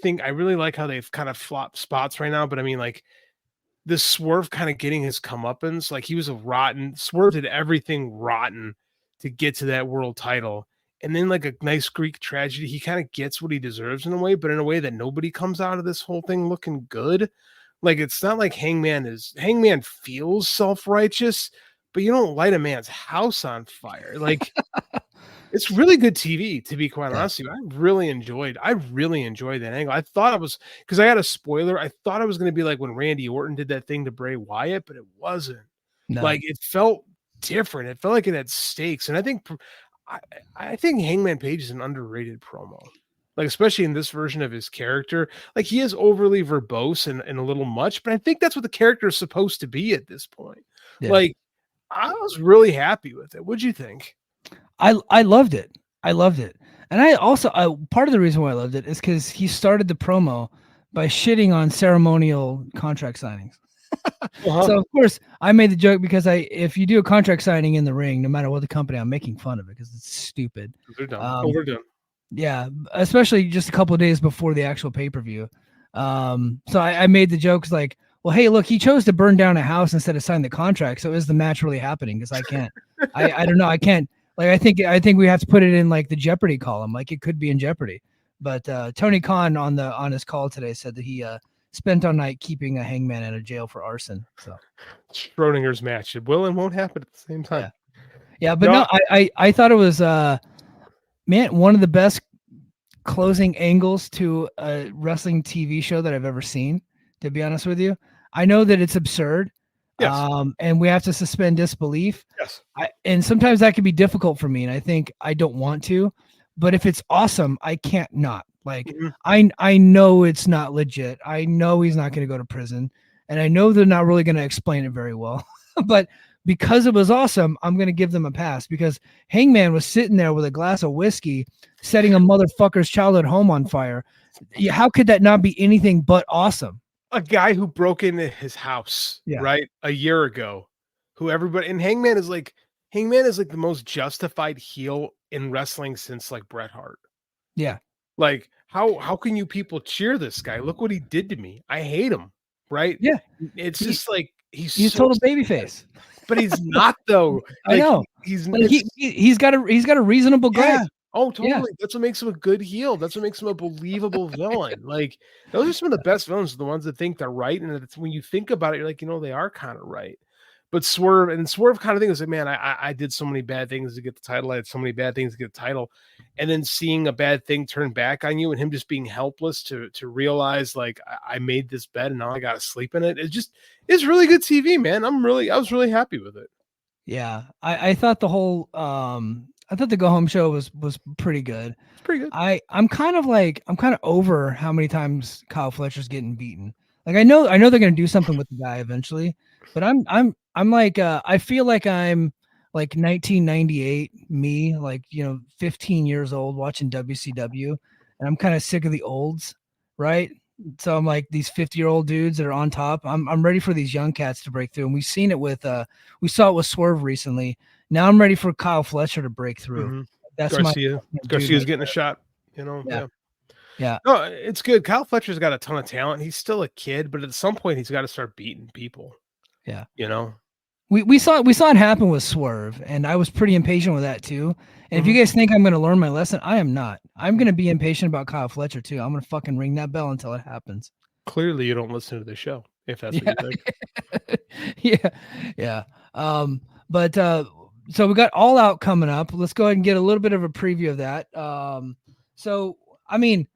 like how they've kind of flopped spots right now. But I mean, like, this Swerve kind of getting his comeuppance. Like, he was Swerve did everything rotten to get to that world title. And then, like a nice Greek tragedy, he kind of gets what he deserves in a way, but in a way that nobody comes out of this whole thing looking good. Like, it's not like Hangman feels self-righteous, but you don't light a man's house on fire. Like, it's really good TV, to be quite honest with you. I really enjoyed that angle. I thought it was, because I had a spoiler, I thought it was going to be like when Randy Orton did that thing to Bray Wyatt, but it wasn't. No. Like, it felt different. It felt like it had stakes. And I think Hangman Page is an underrated promo. Like, especially in this version of his character. Like, he is overly verbose and a little much, but I think that's what the character is supposed to be at this point. Yeah. Like, I was really happy with it. What'd you think? I loved it. And I also, part of the reason why I loved it is because he started the promo by shitting on ceremonial contract signings. So of course I made the joke because if you do a contract signing in the ring, no matter what the company, I'm making fun of it because it's stupid. They're done. Overdone. Yeah, especially just a couple of days before the actual pay-per-view. So I made the jokes like, well, hey, look, he chose to burn down a house instead of sign the contract. So is the match really happening? Because I can't. I don't know. I can't. Like, I think we have to put it in like the Jeopardy column. Like, it could be in Jeopardy. But Tony Khan on his call today said that he spent all night keeping a Hangman in a jail for arson. So Schrodinger's match. It will and won't happen at the same time. Yeah, but no, I thought it was man, one of the best closing angles to a wrestling TV show that I've ever seen, to be honest with you. I know that it's absurd. Yes. And we have to suspend disbelief. Yes. And sometimes that can be difficult for me. And I think I don't want to, but if it's awesome, I can't not. Like, I know it's not legit. I know he's not going to go to prison, and I know they're not really going to explain it very well, but because it was awesome, I'm going to give them a pass, because Hangman was sitting there with a glass of whiskey, setting a motherfucker's childhood home on fire. How could that not be anything but awesome? A guy who broke into his house, right, a year ago, and Hangman is like the most justified heel in wrestling since like Bret Hart. Yeah. Like, how can you people cheer this guy? Look what he did to me. I hate him, right? Yeah. Just like he's so total babyface. But he's not, though. Like, I know. He's got a reasonable gripe. Oh, totally. Yeah. That's what makes him a good heel. That's what makes him a believable villain. Like, those are some of the best villains, the ones that think they're right. And it's, when you think about it, you're like, they are kind of right. But Swerve kind of thing is like, man, I did so many bad things to get the title. I had so many bad things to get the title. And then seeing a bad thing turn back on you and him just being helpless to realize, like, I made this bed and now I got to sleep in it. It's really good TV, man. I was really happy with it. Yeah. I thought the whole, I thought the Go Home show was pretty good. It's pretty good. I'm kind of over how many times Kyle Fletcher's getting beaten. Like, I know they're going to do something with the guy eventually, but I'm like, I feel like I'm like 1998 me, like, 15 years old watching WCW, and I'm kind of sick of the olds, right? So I'm like, these 50-year-old dudes that are on top. I'm ready for these young cats to break through, and we've seen it with we saw it with Swerve recently. Now I'm ready for Kyle Fletcher to break through. Mm-hmm. That's Garcia's getting a shot. Yeah. No, it's good. Kyle Fletcher's got a ton of talent. He's still a kid, but at some point he's got to start beating people. Yeah. We saw it happen with Swerve, and I was pretty impatient with that too. And if you guys think I'm going to learn my lesson, I am not. I'm going to be impatient about Kyle Fletcher too. I'm going to fucking ring that bell until it happens. Clearly you don't listen to the show, if that's what you think. Yeah. But so we got All Out coming up. Let's go ahead and get a little bit of a preview of that. So I mean,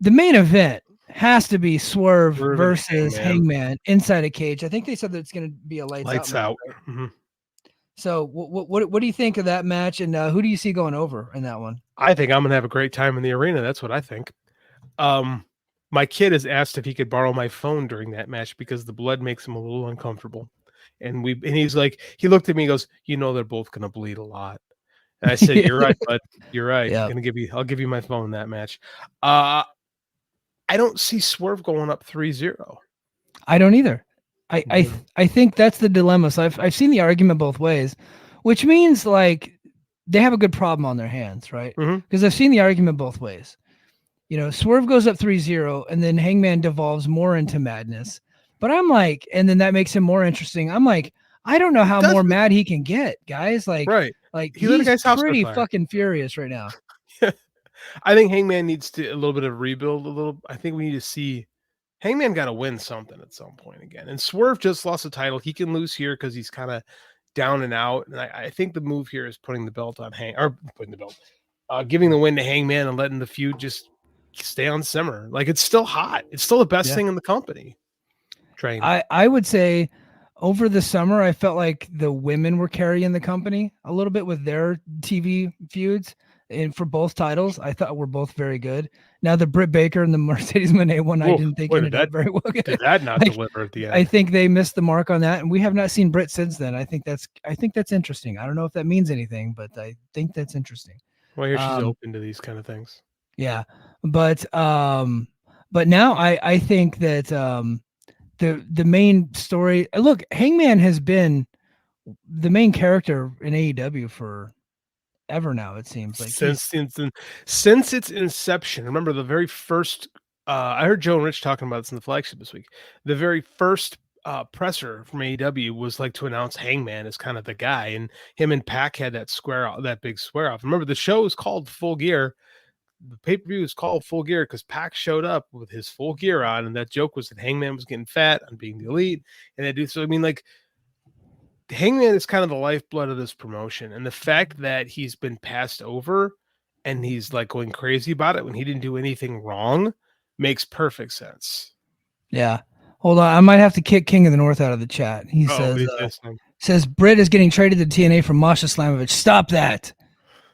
the main event has to be Swerve versus Hangman inside a cage. I think they said that it's going to be a lights out. Right? Mm-hmm. So what do you think of that match, and who do you see going over in that one? I think I'm going to have a great time in the arena. That's what I think. My kid has asked if he could borrow my phone during that match because the blood makes him a little uncomfortable. And he's like, he looked at me and goes, they're both going to bleed a lot. And I said, you're right, bud. You're right. Yeah. I'll give you my phone in that match. I don't see Swerve going up 3-0. I don't either. I think that's the dilemma. So I've seen the argument both ways, which means like they have a good problem on their hands, right? Because I've seen the argument both ways. You know, Swerve goes up 3-0 and then Hangman devolves more into madness. But I'm like, and then that makes him more interesting. I'm like, I don't know how more mad he can get, guys. Like, like he lit a he's guy's house on pretty fire. fucking furious right now. I think Hangman needs to a little bit of rebuild. I think we need to see Hangman got to win something at some point again. And Swerve just lost the title. He can lose here because he's kind of down and out. And I think the move here is putting the belt on giving the win to Hangman and letting the feud just stay on simmer. Like it's still hot. It's still the best thing in the company. I would say over the summer, I felt like the women were carrying the company a little bit with their TV feuds. And for both titles, I thought were both very good. Now the Britt Baker and the Mercedes Moné one, I didn't think ended up very well. Did that not deliver at the end? I think they missed the mark on that, and we have not seen Britt since then. I think that's interesting. I don't know if that means anything, but I think that's interesting. Well, here she's open to these kind of things. Yeah, but now I think that the main story. Look, Hangman has been the main character in AEW for ever now, it seems like since its inception. Remember the very first I heard Joe and Rich talking about this in the flagship this week. The very first presser from AEW was like to announce Hangman as kind of the guy, and him and Pac had that big square off. Remember the show is called Full Gear. The pay-per-view is called Full Gear because Pac showed up with his full gear on, and that joke was that Hangman was getting fat on being the elite, and they do so. I mean, like, Hangman is kind of the lifeblood of this promotion, and the fact that he's been passed over and he's like going crazy about it when he didn't do anything wrong makes perfect sense. Yeah. Hold on. I might have to kick King of the North out of the chat. He says Britt is getting traded to TNA from Masha Slamovich. Stop that.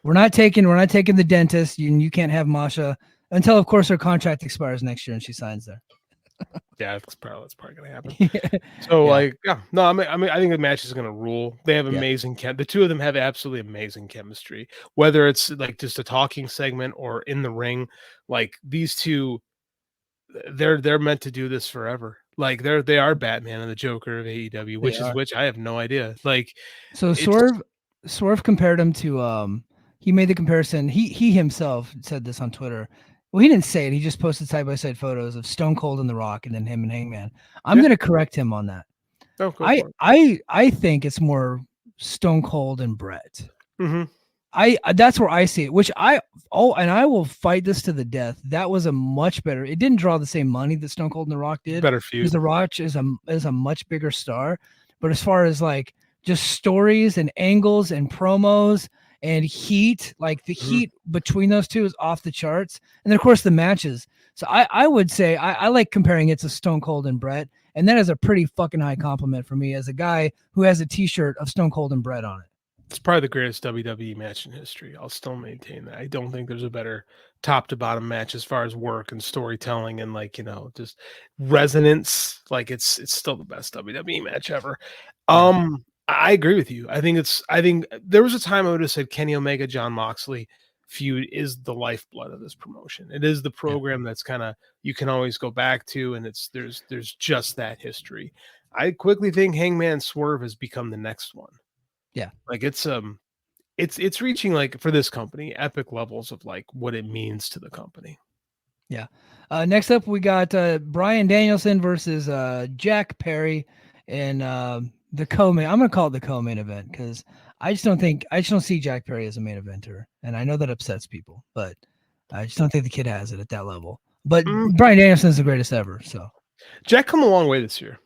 We're not taking the dentist. You can't have Masha until, of course, her contract expires next year and she signs there. Yeah, that's probably going to happen. So, I think the match is going to rule. They have amazing the two of them have absolutely amazing chemistry. Whether it's like just a talking segment or in the ring, like these two, they're meant to do this forever. Like they are Batman and the Joker of AEW, which I have no idea. Like, so Swerve compared him to he made the comparison. He himself said this on Twitter. Well, he didn't say it. He just posted side-by-side photos of Stone Cold and The Rock and then him and Hangman. I'm going to correct him on that. Oh, I think it's more Stone Cold and Brett. Mm-hmm. That's where I see it, and I will fight this to the death. That was a much better. It didn't draw the same money that Stone Cold and The Rock did. Better feud. Because The Rock is a much bigger star. But as far as like just stories and angles and promos and heat, like the heat between those two is off the charts. And then of course the matches. So I would say I like comparing it to Stone Cold and Brett. And that is a pretty fucking high compliment for me as a guy who has a t-shirt of Stone Cold and Brett on it. It's probably the greatest WWE match in history. I'll still maintain that. I don't think there's a better top to bottom match as far as work and storytelling and like, just resonance. Like it's still the best WWE match ever. I agree with you. I think there was a time I would have said Kenny Omega, John Moxley feud is the lifeblood of this promotion. It is the program that's kind of, you can always go back to, and there's just that history. I quickly think Hangman Swerve has become the next one. Yeah. Like it's reaching, like, for this company, epic levels of like what it means to the company. Yeah. Next up we got Bryan Danielson versus Jack Perry in the co-main. I'm going to call it the co-main event because I just don't see Jack Perry as a main eventer. And I know that upsets people, but I just don't think the kid has it at that level. But Bryan Danielson's the greatest ever. So Jack come a long way this year.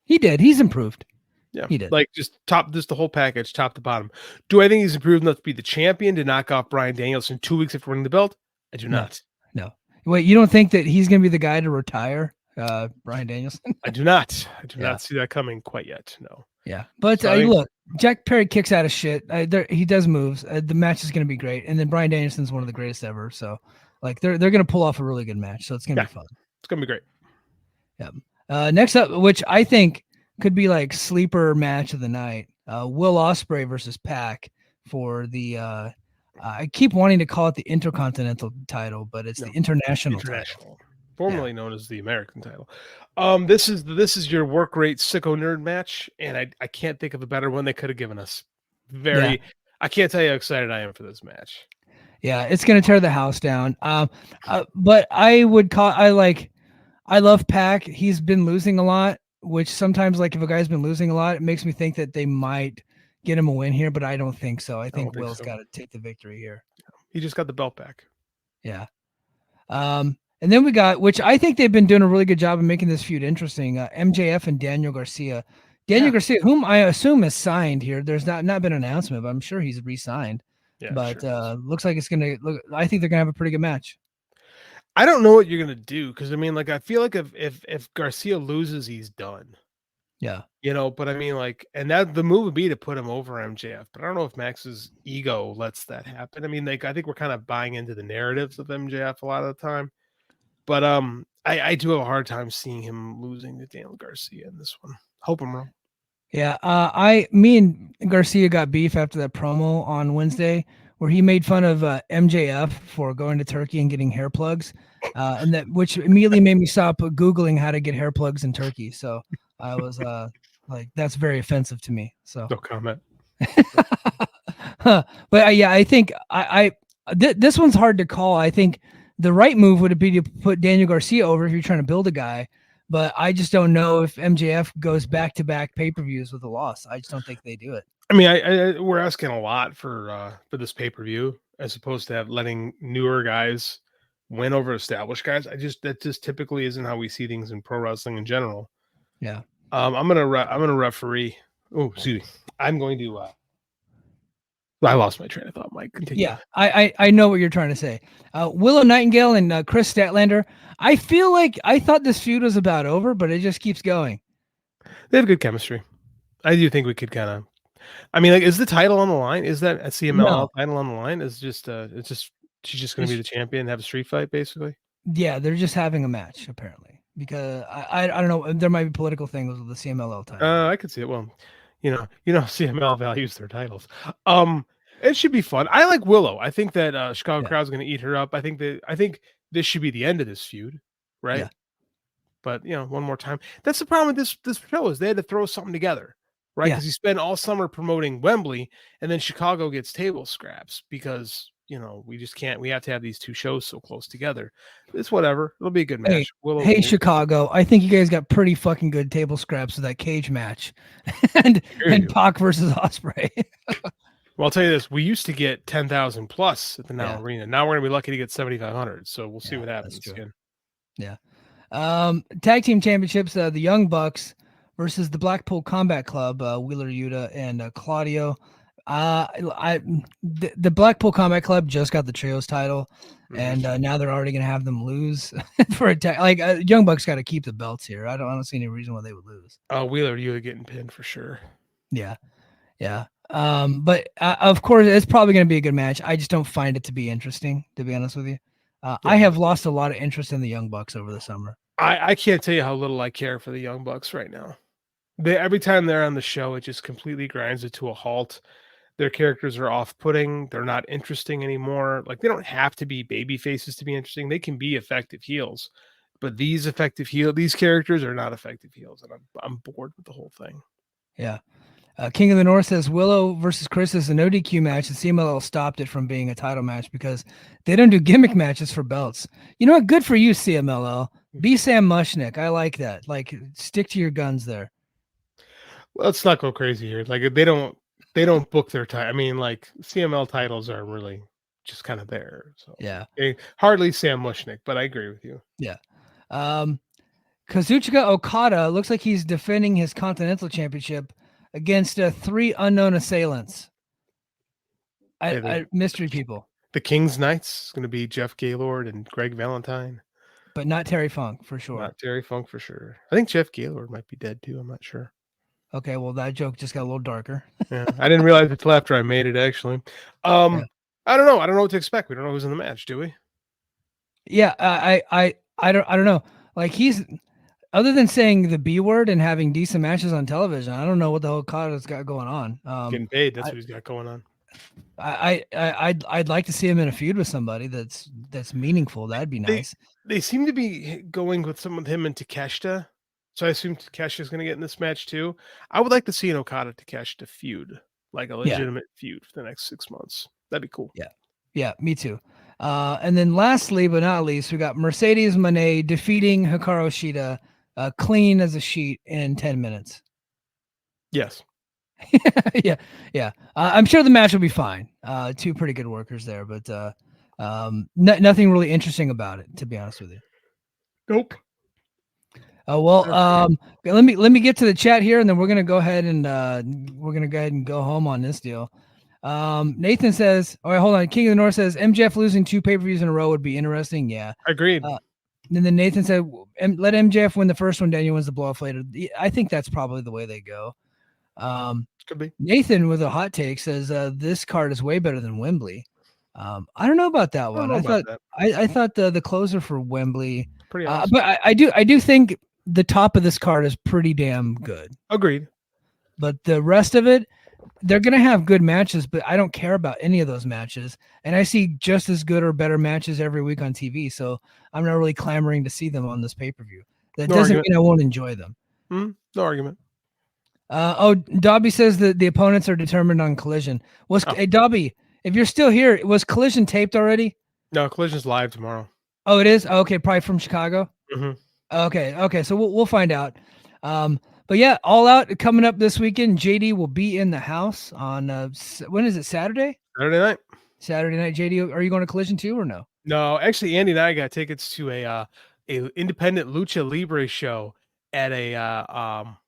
He did. He's improved. Yeah, he did. Like just the whole package, top to bottom. Do I think he's improved enough to be the champion, to knock off Bryan Danielson 2 weeks after winning the belt? I do not. No. Wait, you don't think that he's going to be the guy to retire, Bryan Danielson? I do not. I do not see that coming quite yet. No. Yeah, but look, Jack Perry kicks out of shit. He does moves. The match is going to be great, and then Bryan Danielson's one of the greatest ever. So, like, they're going to pull off a really good match. So it's going to be fun. It's going to be great. Yeah. Next up, which I think could be like sleeper match of the night, Will Ospreay versus Pac for the. I keep wanting to call it the Intercontinental title, but it's the International title. formerly known as the American title. This is your work rate sicko nerd match, and I can't think of a better one they could have given us. I can't tell you how excited I am for this match. Yeah, it's gonna tear the house down. But I love Pac. He's been losing a lot, which sometimes, like, if a guy's been losing a lot, it makes me think that they might get him a win here, but I don't think so. I think Will's got to take the victory here. He just got the belt back. Yeah. And then we got, which I think they've been doing a really good job of making this feud interesting. MJF and Daniel Garcia. Garcia, whom I assume is signed here. There's not been an announcement, but I'm sure he's re-signed. Yeah, but looks like it's gonna look. I think they're gonna have a pretty good match. I don't know what you're gonna do, because I mean, like, I feel like if Garcia loses, he's done. Yeah. But I mean, like, and that the move would be to put him over MJF, but I don't know if Max's ego lets that happen. I mean, like, I think we're kind of buying into the narratives of MJF a lot of the time, but I do have a hard time seeing him losing to Daniel Garcia in this one. Hope I'm wrong. Yeah. Me and Garcia got beef after that promo on Wednesday where he made fun of MJF for going to Turkey and getting hair plugs, and which immediately made me stop Googling how to get hair plugs in Turkey. So I was like, that's very offensive to me. So no comment. But I think this one's hard to call. I think the right move would be to put Daniel Garcia over if you're trying to build a guy. But I just don't know if MJF goes back-to-back pay-per-views with a loss. I just don't think they do it. I mean, we're asking a lot for this pay-per-view as opposed to letting newer guys win over established guys. That just typically isn't how we see things in pro wrestling in general. Yeah. I'm gonna referee. Oh, excuse me. I'm going to. I lost my train of thought, Mike. Continue. Yeah, I know what you're trying to say. Willow Nightingale and Chris Statlander. I feel like I thought this feud was about over, but it just keeps going. They have good chemistry. I do think we could kind of. I mean, like, is the title on the line? Is that a CMLL title on the line? She's just going to be the champion and have a street fight, basically. Yeah, they're just having a match apparently because I don't know. There might be political things with the CMLL title. I could see it. Well, CMLL values their titles. It should be fun. I like Willow. I think that Chicago crowd's going to eat her up. I think this should be the end of this feud, right? Yeah. But one more time. That's the problem with this show is they had to throw something together, right? Because you spend all summer promoting Wembley, and then Chicago gets table scraps because we just can't. We have to have these two shows so close together. It's whatever. It'll be a good match. Hey, Chicago, I think you guys got pretty fucking good table scraps with that cage match, and Pac versus Ospreay. Well, I'll tell you this: we used to get 10,000 plus at the Now Arena. Now we're gonna be lucky to get 7,500. So we'll see what happens again. Yeah. Tag team championships: the Young Bucks versus the Blackpool Combat Club, Wheeler Yuta and Claudio. The Blackpool Combat Club just got the trios title, and now they're already gonna have them lose for a tag. Like Young Bucks got to keep the belts here. I don't see any reason why they would lose. Wheeler Yuta getting pinned for sure. Yeah. But of course, it's probably going to be a good match. I just don't find it to be interesting, to be honest with you. I have lost a lot of interest in the Young Bucks over the summer. I can't tell you how little I care for the Young Bucks right now. Every time they're on the show, it just completely grinds it to a halt. Their characters are off-putting. They're not interesting anymore. Like, they don't have to be baby faces to be interesting. They can be effective heels. But these characters are not effective heels, and I'm bored with the whole thing. Yeah. King of the North says Willow versus Chris is an ODQ match, and CMLL stopped it from being a title match because they don't do gimmick matches for belts. You know what? Good for you, CMLL. Be Sam Mushnick. I like that. Like, stick to your guns there. Well, let's not go crazy here. Like, they don't book their time. I mean, like, CML titles are really just kind of there. So yeah, hardly Sam Mushnick, but I agree with you. Yeah. Kazuchika Okada looks like he's defending his Continental Championship against 3 unknown assailants. Mystery people. The King's Knights is going to be Jeff Gaylord and Greg Valentine. But not Terry Funk, for sure. Not Terry Funk, for sure. I think Jeff Gaylord might be dead, too. I'm not sure. Okay, well, that joke just got a little darker. Yeah, I didn't realize it until after I made it, actually. I don't know. I don't know what to expect. We don't know who's in the match, do we? Yeah, I don't know. Like, he's... Other than saying the B word and having decent matches on television, I don't know what the hell Okada's got going on. Getting paid. That's what he's got going on. I'd like to see him in a feud with somebody that's meaningful. That'd be nice. They seem to be going with some of him and Takeshita, so I assume Takeshita's going to get in this match too. I would like to see an Okada Takeshita feud, like a legitimate feud for the next 6 months. That'd be cool. Yeah, me too. And then lastly, but not least, we got Mercedes Moné defeating Hikaru Shida clean as a sheet in 10 minutes. Yes. Yeah. I'm sure the match will be fine. Two pretty good workers there, but nothing really interesting about it, to be honest with you. Nope. Let me get to the chat here, and then we're gonna go ahead and go home on this deal. Nathan says, all right, hold on. King of the North says MJF losing 2 pay-per-views in a row would be interesting. Yeah. Agreed. And then Nathan said, let MJF win the first one, Daniel wins the blow-off later. I think that's probably the way they go. Could be. Nathan with a hot take says this card is way better than Wembley. I don't know about that one. I thought the closer for Wembley, pretty awesome. But I do think the top of this card is pretty damn good. Agreed. But the rest of it, they're gonna have good matches, but I don't care about any of those matches. And I see just as good or better matches every week on TV, so I'm not really clamoring to see them on this pay-per-view. That doesn't mean I won't enjoy them. No argument. Dobby says that the opponents are determined on Collision. Hey, Dobby, if you're still here, was Collision taped already? No, Collision's live tomorrow. Oh, it is? Okay, probably from Chicago. Mm-hmm. Okay, so we'll find out. But yeah, All Out coming up this weekend. JD will be in the house on when is it? Saturday night. JD, are you going to Collision too or no? No, actually, Andy and I got tickets to a independent Lucha Libre show at a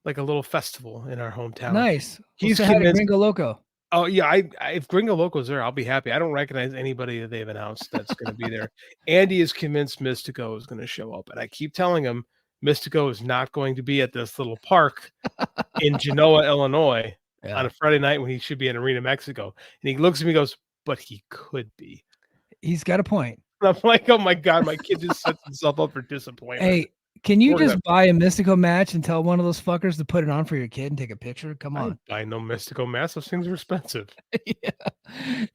like a little festival in our hometown. Nice. He's convinced Gringo Loco. Oh yeah, if Gringo Loco's there, I'll be happy. I don't recognize anybody that they've announced that's going to be there. Andy is convinced Mystico is going to show up, and I keep telling him Mystico is not going to be at this little park in Genoa, Illinois, on a Friday night when he should be in Arena, Mexico. And he looks at me and goes, "But he could be." He's got a point. And I'm like, "Oh my god, my kid just sets himself up for disappointment." Hey, can you just buy a Mystico match and tell one of those fuckers to put it on for your kid and take a picture? Come on. I know Mystico masks. Those things are expensive.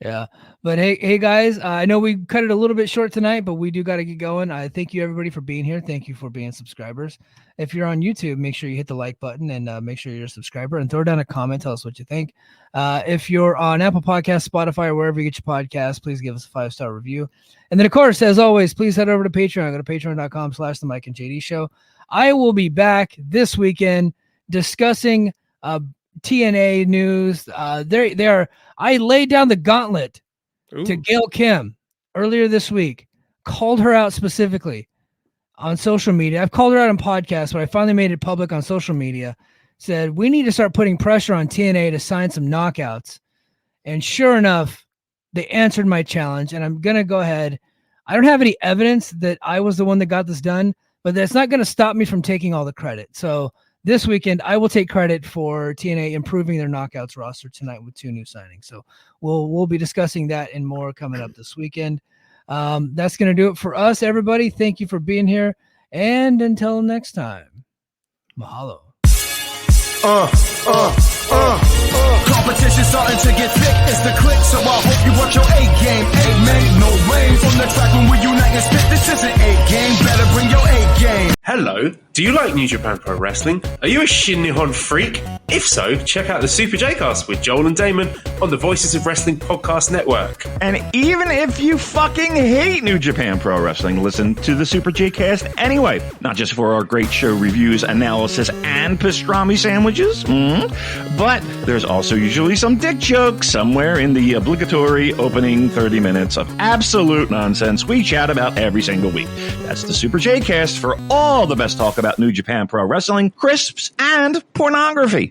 Yeah. But hey guys, I know we cut it a little bit short tonight, but we do got to get going. I thank you everybody for being here. Thank you for being subscribers. If you're on YouTube, make sure you hit the like button and make sure you're a subscriber and throw down a comment. Tell us what you think. If you're on Apple Podcasts, Spotify, or wherever you get your podcasts, please give us a 5-star review. And then, of course, as always, please head over to Patreon. Go to patreon.com/The Mike and JD Show. I will be back this weekend discussing TNA news. I laid down the gauntlet to Gail Kim earlier this week, called her out specifically on social media. I've called her out on podcasts, but I finally made it public on social media. Said, we need to start putting pressure on TNA to sign some knockouts. And sure enough, they answered my challenge, and I'm going to go ahead. I don't have any evidence that I was the one that got this done, but that's not going to stop me from taking all the credit. So this weekend, I will take credit for TNA improving their knockouts roster tonight with 2 new signings. So we'll be discussing that and more coming up this weekend. That's going to do it for us, everybody. Thank you for being here. And until next time, mahalo. Competition starting to get thick, it's the click, so I hope you watch your A-game. A-man, no rain on the track when we unite and spit. This isn't A-game, better bring your A-game. Hello, do you like New Japan Pro Wrestling? Are you a Shin Nihon freak? If so, check out the Super J-Cast with Joel and Damon on the Voices of Wrestling podcast network. And even if you fucking hate New Japan Pro Wrestling, listen to the Super J-Cast anyway. Not just for our great show reviews, analysis, and pastrami sandwiches, but there's also usually some dick jokes somewhere in the obligatory opening 30 minutes of absolute nonsense we chat about every single week. That's the Super J-Cast for all the best talk about New Japan Pro Wrestling, crisps, and pornography.